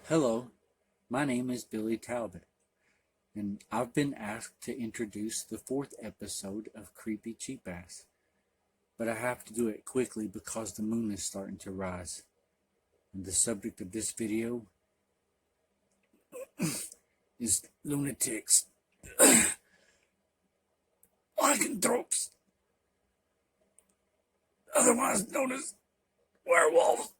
Hello, my name is Billy Talbot, and I've been asked to introduce the fourth episode of Creepy Cheap Ass, but I have to do it quickly because the moon is starting to rise. And the subject of this video is Lunatics, Lycanthropes, otherwise known as Werewolves.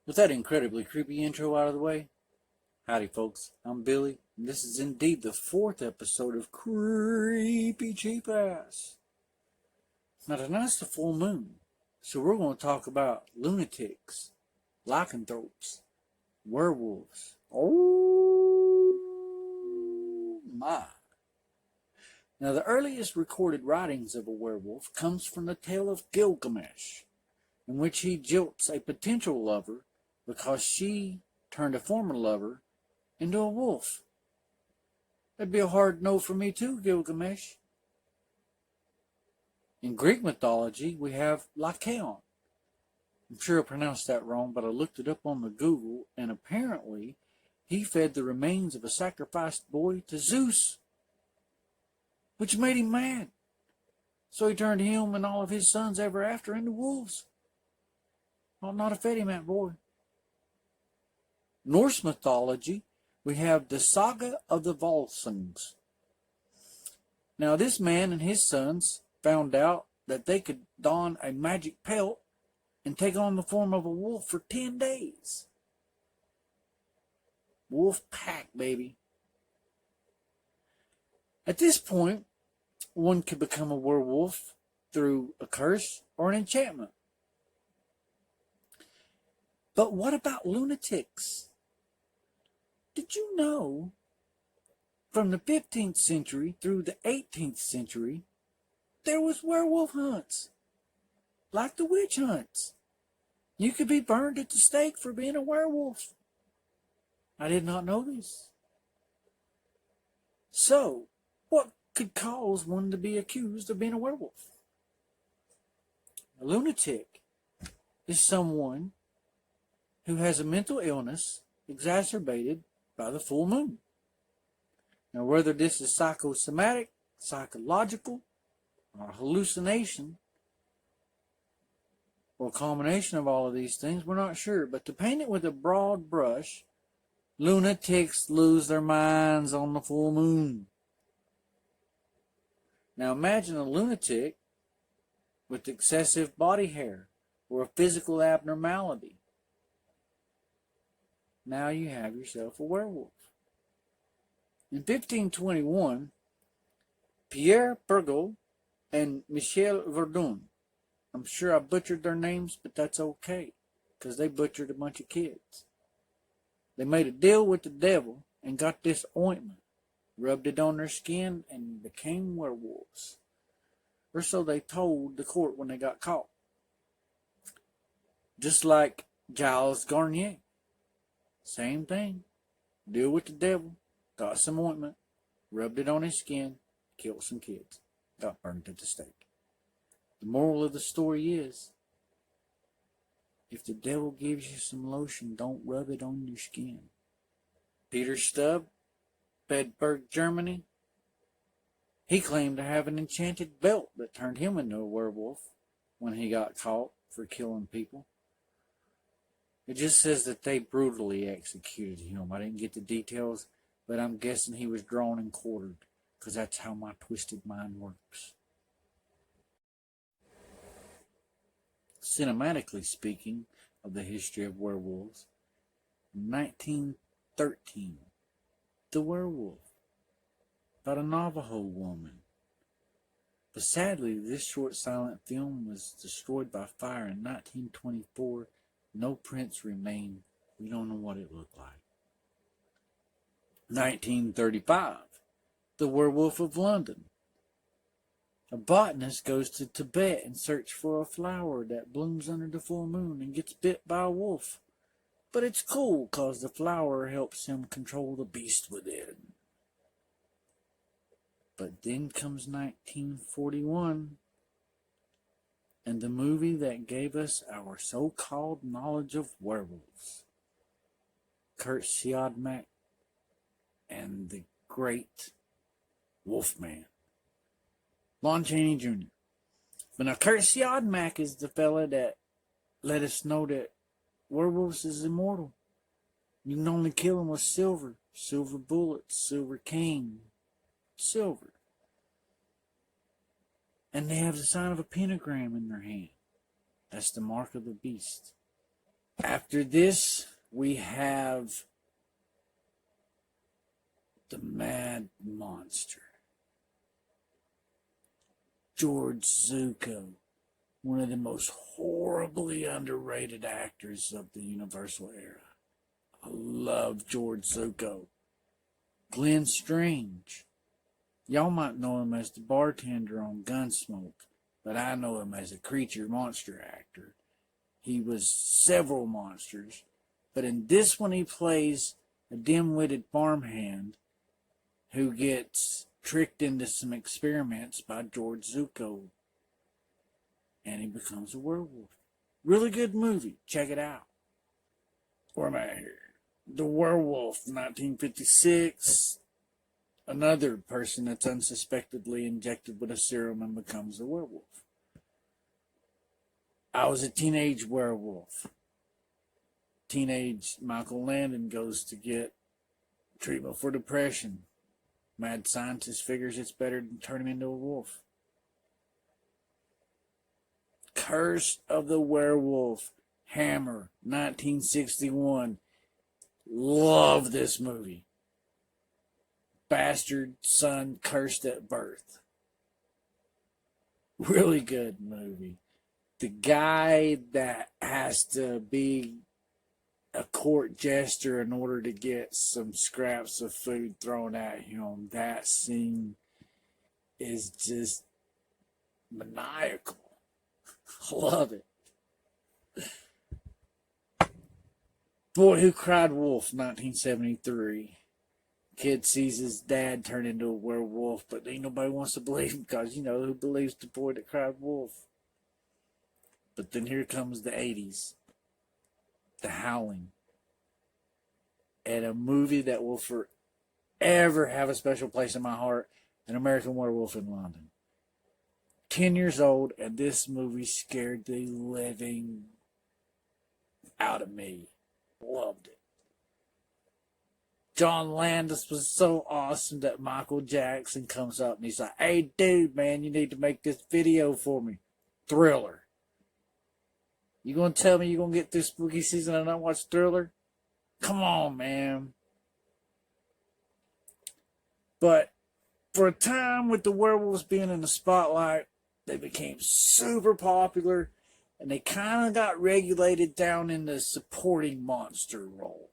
With that incredibly creepy intro out of the way, howdy folks, I'm Billy, and this is indeed the fourth episode of Creepy Cheap Ass. Now tonight's the full moon, so we're going to talk about lunatics, lycanthropes, werewolves. Oh my. Now the earliest recorded writings of a werewolf comes from the tale of Gilgamesh, in which he jilts a potential lover because she turned a former lover into a wolf. That'd be a hard no for me too, Gilgamesh. In Greek mythology, we have Lycaon. I'm sure I pronounced that wrong, but I looked it up on the Google, and apparently he fed the remains of a sacrificed boy to Zeus, which made him mad. So he turned him and all of his sons ever after into wolves. Ought not have fed him that boy. Norse mythology, we have the Saga of the Volsungs. Now this man and his sons found out that they could don a magic pelt and take on the form of a wolf for 10 days. Wolf pack, baby. At this point, one could become a werewolf through a curse or an enchantment. But what about lunatics? Did you know from the 15th century through the 18th century, there was werewolf hunts, like the witch hunts. You could be burned at the stake for being a werewolf. I did not know this. So, what could cause one to be accused of being a werewolf? A lunatic is someone who has a mental illness exacerbated by the full moon. Now, whether this is psychosomatic, psychological, or hallucination, or a combination of all of these things, we're not sure. But to paint it with a broad brush, lunatics lose their minds on the full moon. Now imagine a lunatic with excessive body hair or a physical abnormality. Now you have yourself a werewolf. In 1521, Pierre Pergaud and Michel Verdun, I'm sure I butchered their names, but that's okay, because they butchered a bunch of kids. They made a deal with the devil and got this ointment, rubbed it on their skin, and became werewolves. Or so they told the court when they got caught. Just like Giles Garnier. Same thing. Deal with the devil, got some ointment, rubbed it on his skin, killed some kids, got burned at the stake. The moral of the story is, if the devil gives you some lotion, don't rub it on your skin. Peter Stubb, Bedburg, Germany, he claimed to have an enchanted belt that turned him into a werewolf when he got caught for killing people. It just says that they brutally executed him. I didn't get the details, but I'm guessing he was drawn and quartered, because that's how my twisted mind works. Cinematically speaking of the history of werewolves, 1913, The Werewolf, about a Navajo woman. But sadly, this short silent film was destroyed by fire in 1924. No prints remain. We don't know what it looked like. 1935, The Werewolf of London. A botanist goes to Tibet in search for a flower that blooms under the full moon and gets bit by a wolf. But it's cool because the flower helps him control the beast within. But then comes 1941, and the movie that gave us our so-called knowledge of werewolves. Kurt Siodmak and the great Wolfman, Lon Chaney Jr. But now Kurt Siodmak is the fella that let us know that werewolves is immortal. You can only kill them with silver bullets, silver cane, silver. And they have the sign of a pentagram in their hand. That's the mark of the beast. After this, we have the Mad Monster. George Zuko, one of the most horribly underrated actors of the Universal era. I love George Zuko. Glenn Strange. Y'all might know him as the bartender on Gunsmoke, but I know him as a creature monster actor. He was several monsters, but in this one he plays a dim-witted farmhand who gets tricked into some experiments by George Zuko, and he becomes a werewolf. Really good movie. Check it out. Where am I here? The Werewolf, 1956. Another person that's unsuspectedly injected with a serum and becomes a werewolf. I was a teenage werewolf. Teenage Michael Landon goes to get treatment for depression. Mad scientist figures it's better than turn him into a wolf. Curse of the Werewolf, Hammer, 1961. Love this movie. Bastard son cursed at birth. Really good movie. The guy that has to be a court jester in order to get some scraps of food thrown at him, that scene is just maniacal. I love it. Boy Who Cried Wolf, 1973. Kid sees his dad turn into a werewolf, but ain't nobody wants to believe him because, who believes the boy that cried wolf? But then here comes the 80s. The Howling. And a movie that will forever have a special place in my heart, An American Werewolf in London. 10 years old, and this movie scared the living out of me. Loved it. John Landis was so awesome that Michael Jackson comes up and he's like, "Hey, dude, man, you need to make this video for me." Thriller. You gonna tell me you're gonna get through spooky season and not watch Thriller? Come on, man. But for a time with the werewolves being in the spotlight, they became super popular and they kind of got regulated down in the supporting monster role.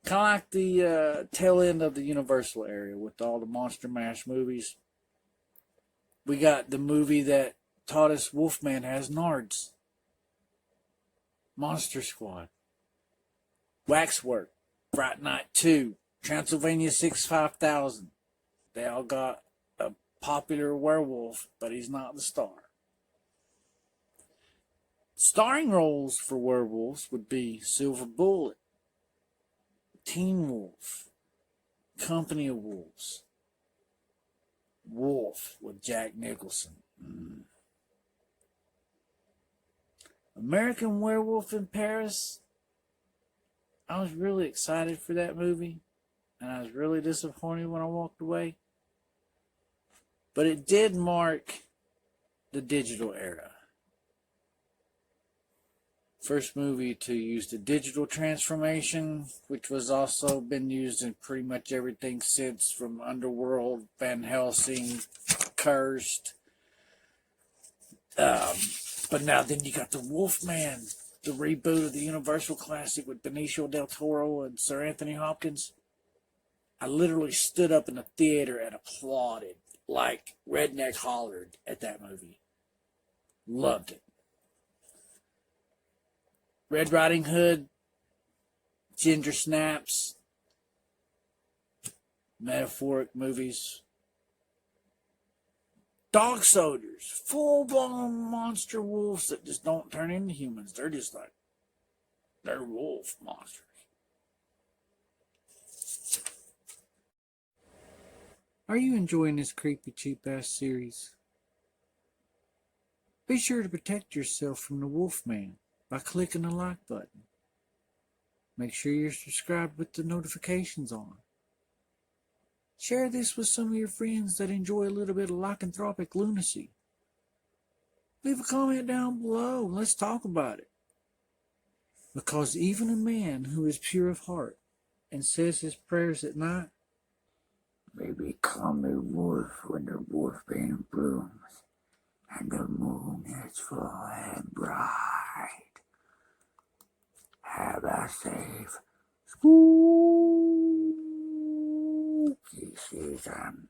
Kind of like the tail end of the Universal area with all the Monster Mash movies. We got the movie that taught us Wolfman has nards. Monster Squad. Waxwork. Fright Night 2. Transylvania 65000. They all got a popular werewolf, but he's not the star. Starring roles for werewolves would be Silver Bullet, Teen Wolf, Company of Wolves, Wolf with Jack Nicholson. American Werewolf in Paris. I was really excited for that movie, and I was really disappointed when I walked away. But it did mark the digital era. First movie to use the digital transformation, which was also been used in pretty much everything since, from Underworld, Van Helsing, Cursed. But now then you got the Wolfman, the reboot of the Universal classic with Benicio del Toro and Sir Anthony Hopkins. I literally stood up in the theater and applauded. like redneck hollered at that movie. Loved it. Red Riding Hood, Ginger Snaps, metaphoric movies. Dog soldiers, full-blown monster wolves that just don't turn into humans. They're just like, they're wolf monsters. Are you enjoying this creepy, cheap-ass series? Be sure to protect yourself from the Wolfman by clicking the like button. Make sure you're subscribed with the notifications on. Share this with some of your friends that enjoy a little bit of lycanthropic lunacy. Leave a comment down below and let's talk about it. Because even a man who is pure of heart and says his prayers at night may become a wolf when the wolfbane blooms and the moon is full and bright. Have a safe, spooky season.